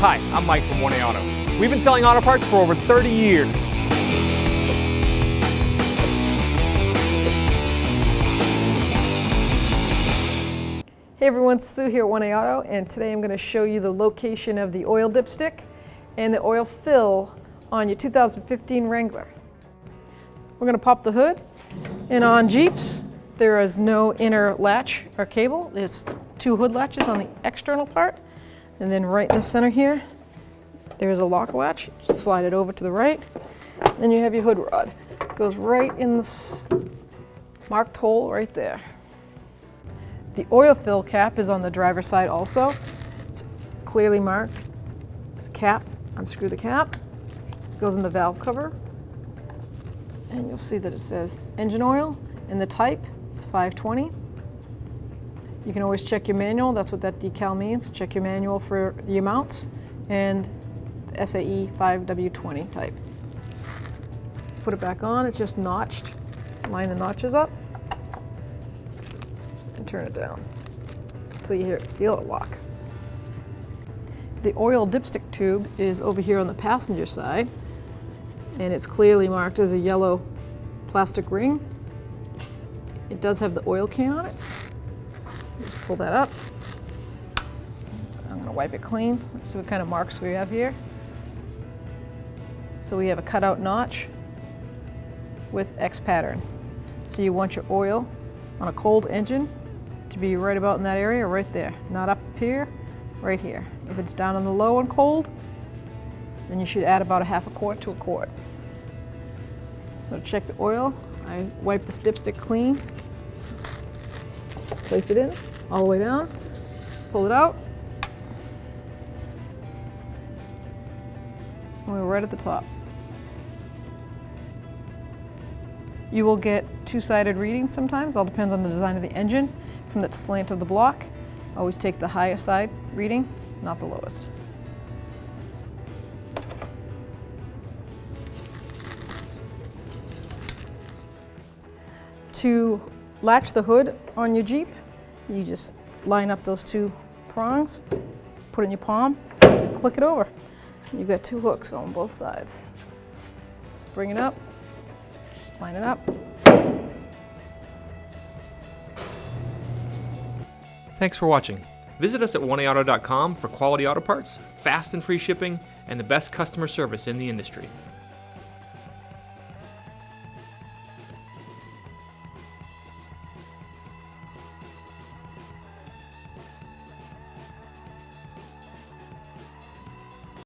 Hi, I'm Mike from 1A Auto. We've been selling auto parts for over 30 years. Hey everyone, Sue here at 1A Auto, and today I'm going to show you the location of the oil dipstick and the oil fill on your 2015 Wrangler. We're going to pop the hood, and on Jeeps there is no inner latch or cable. There's two hood latches on the external part, and then right in the center here there's a lock latch. Just slide it over to the right, then you have your hood rod. It goes right in this marked hole right there. The oil fill cap is on the driver's side also. It's clearly marked. It's a cap. Unscrew the cap. It goes in the valve cover. And you'll see that it says engine oil, and the type is 520. You can always check your manual. That's what that decal means. Check your manual for the amounts, and the SAE 5W20 type. Put it back on. It's just notched. Line the notches up. Turn it down so you feel it lock. The oil dipstick tube is over here on the passenger side, and it's clearly marked as a yellow plastic ring. It does have the oil can on it. Just pull that up. I'm going to wipe it clean. Let's see what kind of marks we have here. So we have a cutout notch with X pattern. So you want your oil on a cold engine to be right about in that area, right there. Not up here, right here. If it's down on the low and cold, then you should add about a half a quart to a quart. So to check the oil, I wipe this dipstick clean, place it in, all the way down, pull it out, and we're right at the top. You will get two-sided readings sometimes, all depends on the design of the engine. From the slant of the block, always take the highest side reading, not the lowest. To latch the hood on your Jeep, you just line up those two prongs, put it in your palm, click it over. You've got two hooks on both sides. So bring it up, line it up. Thanks for watching. Visit us at 1AAuto.com for quality auto parts, fast and free shipping, and the best customer service in the industry.